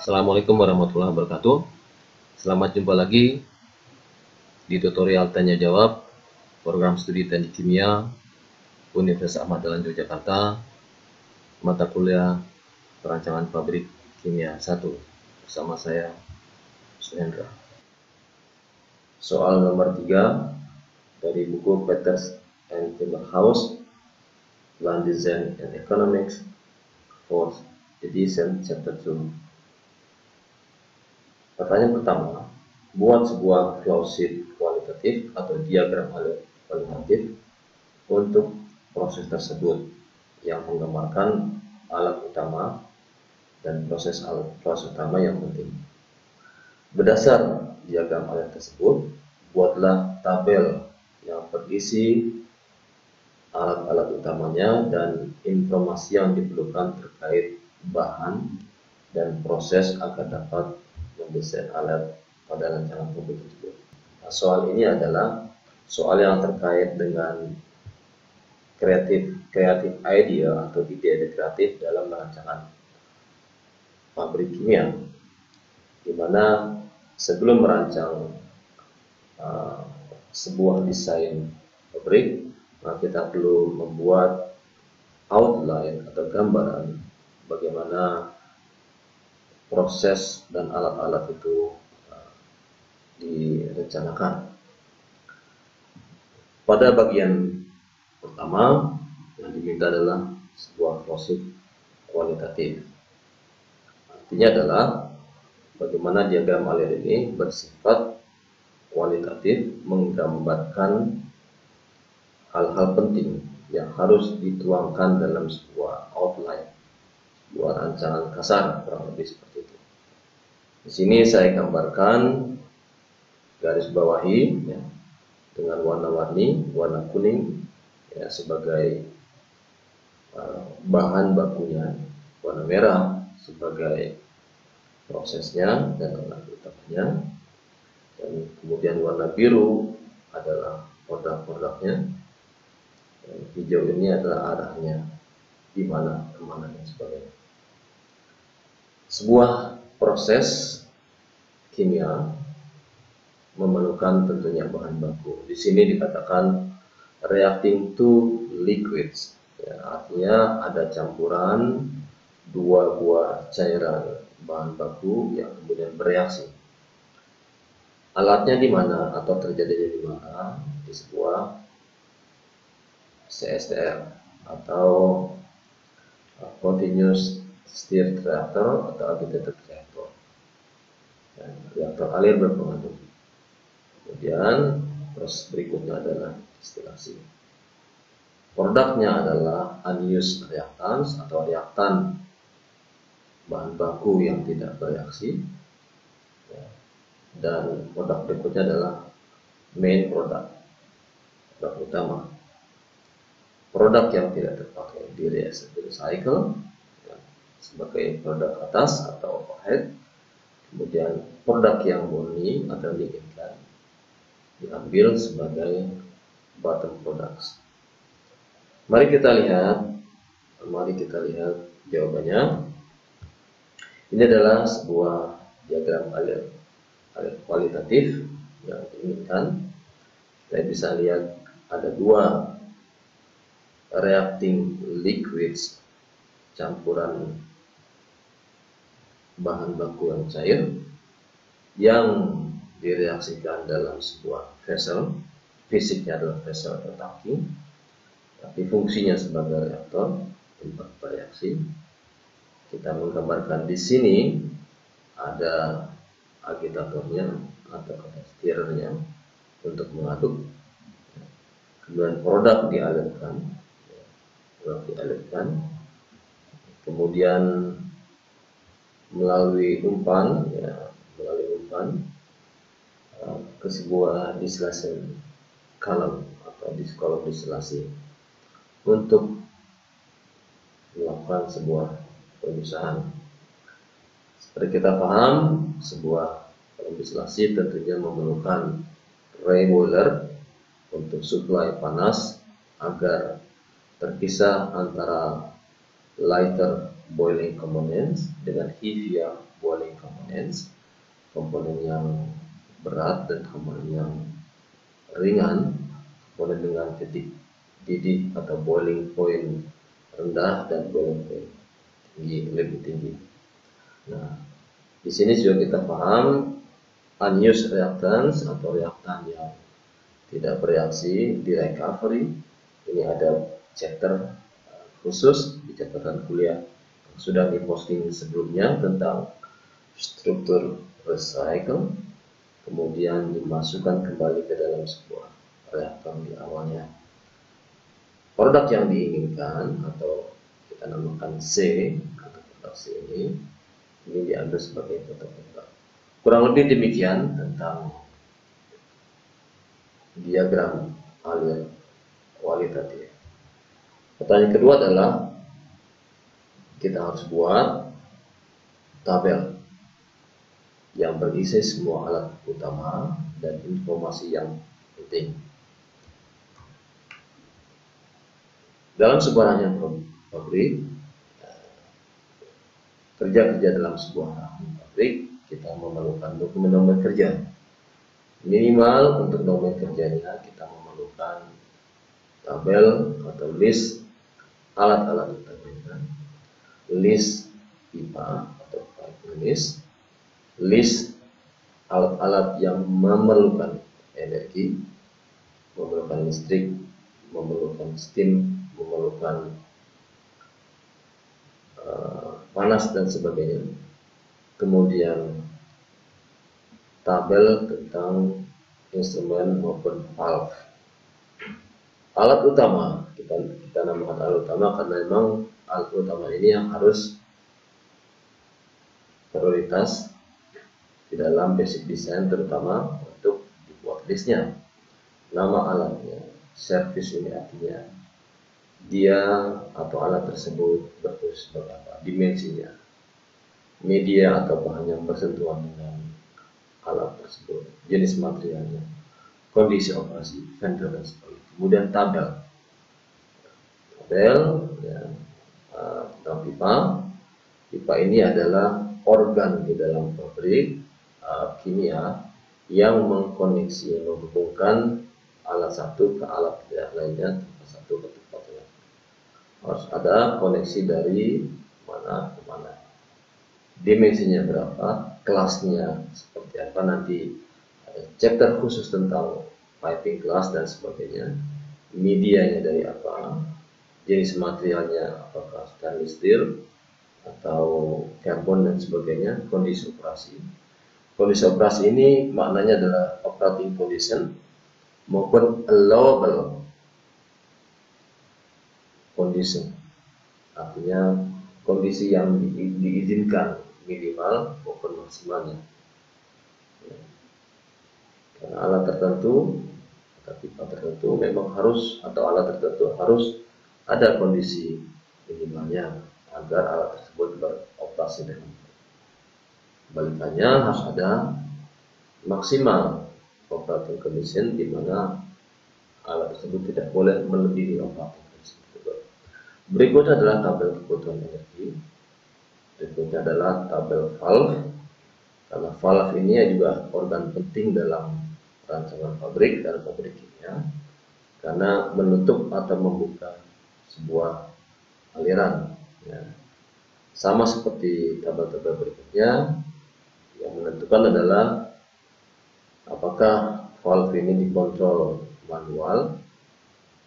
Assalamualaikum warahmatullahi wabarakatuh. Selamat jumpa lagi di tutorial tanya jawab program studi teknik kimia Universitas Ahmad Dahlan Yogyakarta, mata kuliah perancangan pabrik kimia 1 bersama saya Suhendra. Soal nomor 3 dari buku Peters and Timmerhouse, Plan Design and Economics, 4th edition, chapter 2. Pertanyaan pertama, buat sebuah flowsheet kualitatif atau diagram alur kualitatif untuk proses tersebut yang menggambarkan alat utama dan proses utama yang penting. Berdasar diagram alur tersebut, buatlah tabel yang berisi alat-alat utamanya dan informasi yang diperlukan terkait bahan dan proses agar dapat mendesain alat pada rancangan pabrik tersebut. Nah, soal ini adalah soal yang terkait dengan kreatif idea atau ide kreatif dalam rancangan pabrik kimia, di mana sebelum merancang sebuah desain pabrik, kita perlu membuat outline atau gambaran bagaimana proses dan alat-alat itu direncanakan. Pada bagian pertama yang diminta adalah sebuah flowsheet kualitatif. Artinya adalah bagaimana diagram alur ini bersifat kualitatif, menggambarkan hal-hal penting yang harus dituangkan dalam sebuah outline, sebuah rancangan kasar, kurang lebih seperti itu. Di sini saya gambarkan, garis bawahi ya, dengan warna-warni, warna kuning ya, sebagai bahan bakunya, warna merah sebagai prosesnya dan warna utamanya, dan kemudian warna biru adalah produk-produknya, dan hijau ini adalah arahnya, di mana, kemana, dan sebagainya. Sebuah proses kimia memerlukan tentunya bahan baku. Di sini dikatakan reacting to liquids, ya, artinya ada campuran dua buah cairan bahan baku yang kemudian bereaksi. Alatnya di mana atau terjadinya di mana? Di sebuah CSTR atau continuous stir reactor atau agitated reactor. Reaktor alir berpengaruh. Kemudian proses berikutnya adalah distilasi. Produknya adalah unused reactants atau reaktan bahan baku yang tidak bereaksi. Dan produk berikutnya adalah main product, produk utama. Produk yang tidak terpakai di recycle ya, sebagai produk atas atau overhead. Kemudian produk yang murni atau diinginkan diambil sebagai bottom products. Mari kita lihat jawabannya. Ini adalah sebuah diagram alur kualitatif yang diinginkan. Kita bisa lihat ada dua reacting liquids, campuran bahan baku yang cair yang direaksikan dalam sebuah vessel. Fisiknya adalah vessel atau tangki, tapi fungsinya sebagai reaktor tempat bereaksi. Kita menggambarkan di sini ada agitatornya atau stirrernya untuk mengaduk. Kemudian produk dialirkan, kemudian melalui umpan ke sebuah distillation column atau kolom distilasi untuk melakukan sebuah pemisahan. Seperti kita paham, sebuah kolom distilasi tentunya memerlukan ray boiler untuk suplai panas agar terpisah antara lighter boiling components dengan heavier boiling components, komponen yang berat dan komponen yang ringan, komponen dengan titik didih atau boiling point rendah dan boiling point tinggi, lebih tinggi. Nah, di sini juga kita paham unused reactants atau reaktan yang tidak bereaksi di recovery. Ini ada chapter khusus di catatan kuliah yang sudah diposting sebelumnya tentang struktur recycle, kemudian dimasukkan kembali ke dalam sebuah reaktor di awalnya. Produk yang diinginkan atau kita namakan C atau produk C ini diambil sebagai produk. Kurang lebih demikian tentang diagram alir kualitatif. Pertanyaan kedua adalah kita harus buat tabel yang berisi semua alat utama dan informasi yang penting. Dalam sebuah rangkaian pabrik, kerja dalam sebuah pabrik, kita memerlukan dokumen kerja. Minimal untuk dokumen kerjanya kita memerlukan tabel atau list alat-alat utamanya, list pipa atau pipe list alat-alat yang memerlukan energi, memerlukan listrik, memerlukan steam, memerlukan panas dan sebagainya. Kemudian tabel tentang instrumen maupun valve. Alat utama kita namakan alat utama karena memang alat utama ini yang harus prioritas di dalam basic design, terutama untuk dibuat listnya. Nama alatnya, service ini artinya dia atau alat tersebut berfungsi sebagai apa, dimensinya, media atau bahan yang bersentuhan dengan alat tersebut, jenis materialnya, kondisi operasi, vendor dan sebagainya. Kemudian tabel ya, tentang pipa ini adalah organ di dalam pabrik kimia yang mengkoneksi, menghubungkan alat satu ke alat lainnya, tempat satu ke tempat lain. Harus ada koneksi dari mana ke mana, dimensinya berapa, kelasnya seperti apa, nanti ada chapter khusus tentang piping class dan sebagainya, medianya dari apa, jenis materialnya apakah stainless steel atau karbon dan sebagainya, kondisi operasi. Kondisi operasi ini maknanya adalah operating condition maupun allowable condition, artinya kondisi yang diizinkan minimal maupun maksimalnya. Karena alat tertentu atau pipa tertentu memang harus, atau alat tertentu harus ada kondisi minimalnya agar alat tersebut beroperasi dengan baik. Kebalikannya harus ada maksimal operating condition di mana alat tersebut tidak boleh melebihi operating condition tersebut. Berikutnya adalah tabel kebutuhan energi. Berikutnya adalah tabel valve, karena valve ini juga organ penting dalam rancangan pabrik dan pabrik kimia, karena menutup atau membuka sebuah aliran. Ya. Sama seperti tabel-tabel berikutnya, yang menentukan adalah apakah valve ini dikontrol manual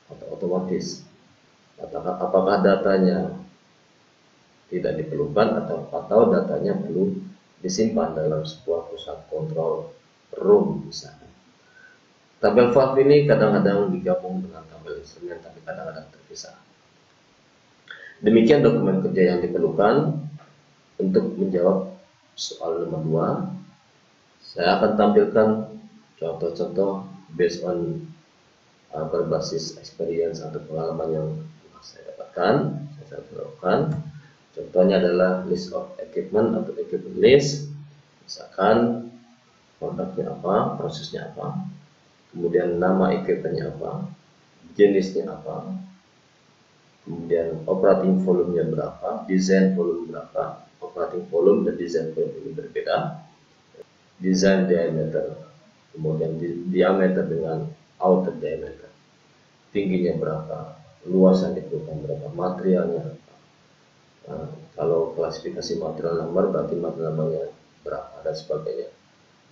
atau otomatis, apakah datanya tidak diperlukan atau datanya perlu disimpan dalam sebuah pusat kontrol room misalnya. Tabel valve ini kadang-kadang digabung dengan tabel instrumen, tapi kadang-kadang terpisah. Demikian dokumen kerja yang diperlukan untuk menjawab soal nomor 2. Saya akan tampilkan contoh-contoh based on berbasis experience atau pengalaman yang saya dapatkan, saya lakukan. Contohnya adalah list of equipment atau equipment list. Misalkan produknya apa, prosesnya apa, kemudian nama equipmentnya apa, jenisnya apa, kemudian operating volumenya berapa, design volume berapa. Operating volume dan design volume ini berbeda. Design diameter, kemudian diameter dengan outer diameter, tingginya berapa, luas yang diperlukan berapa, materialnya apa. Kalau klasifikasi material number berarti material numbernya berapa dan sebagainya.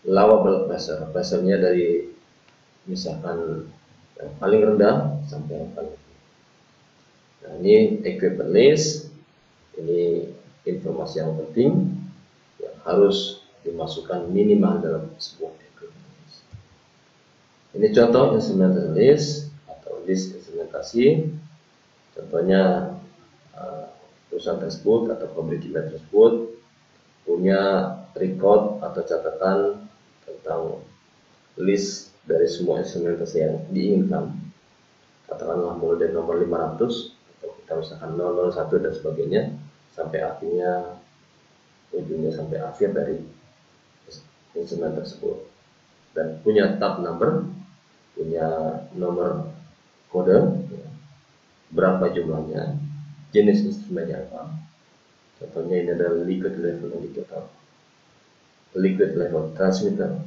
Lovable pressure, pressure-nya dari misalkan yang paling rendah sampai yang paling tinggi. Nah, ini equipment list, ini informasi yang penting yang harus dimasukkan minimal dalam sebuah equipment list. Ini contoh instrumentation list atau list instrumentasi. Contohnya perusahaan tersebut atau pabrik kimia tersebut punya record atau catatan tentang list dari semua instrumentasi yang diinginkan, katakanlah mulai dari nomor 500 atau kita misalkan 001 dan sebagainya sampai akhirnya ujungnya sampai akhir dari instrumen tersebut, dan punya tab number, punya nomor kode, berapa jumlahnya, jenis instrumennya apa. Contohnya ini adalah liquid level indicator, liquid level transmitter,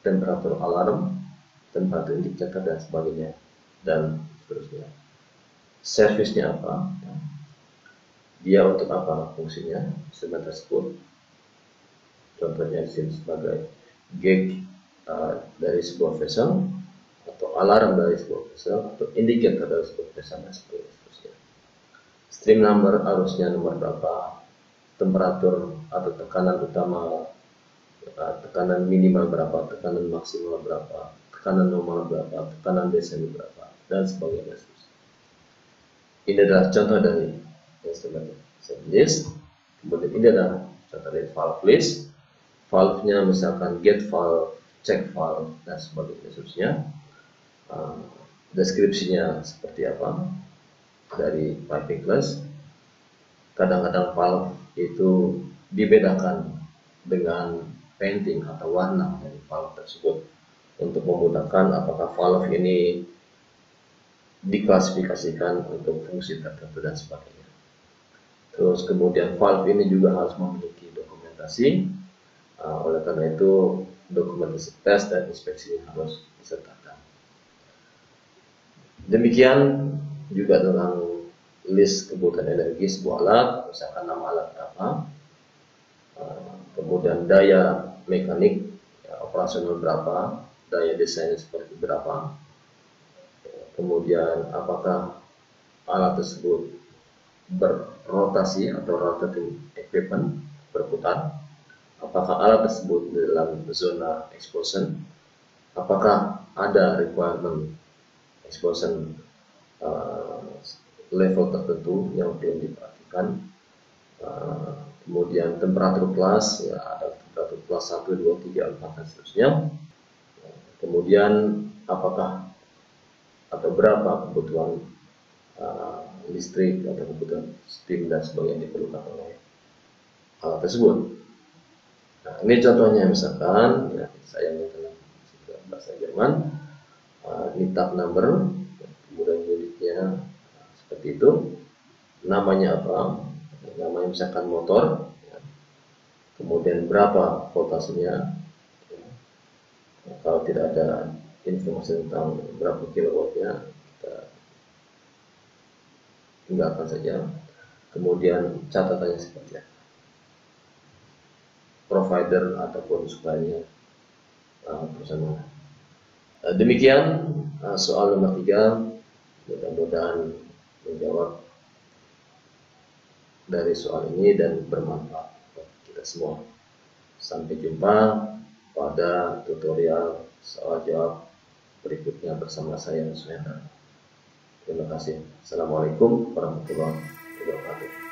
temperatur alarm, temperatur indikator dan sebagainya, dan seterusnya. Servisnya apa, dia untuk apa fungsinya instrumen tersebut. Contohnya sebagai gauge dari sebuah vessel, atau alarm dari sebuah vessel, atau indikator dari sebuah vessel dan sebagainya. Stream number, arusnya nomor berapa, temperatur atau tekanan utama, tekanan minimal berapa, tekanan maksimal berapa, tekanan normal berapa, tekanan desain berapa, dan sebagainya. Ini adalah contoh dari instrumen list. Kemudian ini adalah contoh dari valve list. Valve-nya misalkan gate valve, check valve, dan sebagainya seterusnya. Deskripsinya seperti apa dari piping class. Kadang-kadang valve itu dibedakan dengan painting atau warna dari valve tersebut untuk memudahkan apakah valve ini diklasifikasikan untuk fungsi tertentu dan sebagainya. Terus kemudian valve ini juga harus memiliki dokumentasi. Oleh karena itu dokumentasi tes dan inspeksi harus disertakan. Demikian juga tentang list kebutuhan energi sebuah alat, misalkan nama alat apa, kemudian daya mekanik operasional berapa, daya desainnya seperti berapa, kemudian apakah alat tersebut berrotasi atau rotating equipment, berputar, apakah alat tersebut dalam zona exposure, apakah ada requirement exposure level tertentu yang belum diperhatikan, kemudian temperatur kelas, ya, ada temperatur kelas 1, 2, 3, 4 dan seterusnya. Kemudian apakah atau berapa kebutuhan listrik atau kebutuhan steam dan sebagainya diperlukan oleh alat tersebut. Nah, ini contohnya misalkan ya, saya dalam bahasa Jerman, ini tab number, kemudian unitnya seperti itu, namanya apa, namanya misalkan motor, ya. Kemudian berapa voltasenya, ya. Kalau tidak ada informasi tentang berapa kilowattnya, kita tinggalkan saja. Kemudian catatannya seperti apa, provider ataupun suppliernya bersama. Demikian soal nomor 3, mudah-mudahan menjawab dari soal ini dan bermanfaat buat kita semua. Sampai jumpa pada tutorial soal jawab berikutnya bersama saya, Suhendra. Terima kasih. Assalamualaikum warahmatullahi wabarakatuh.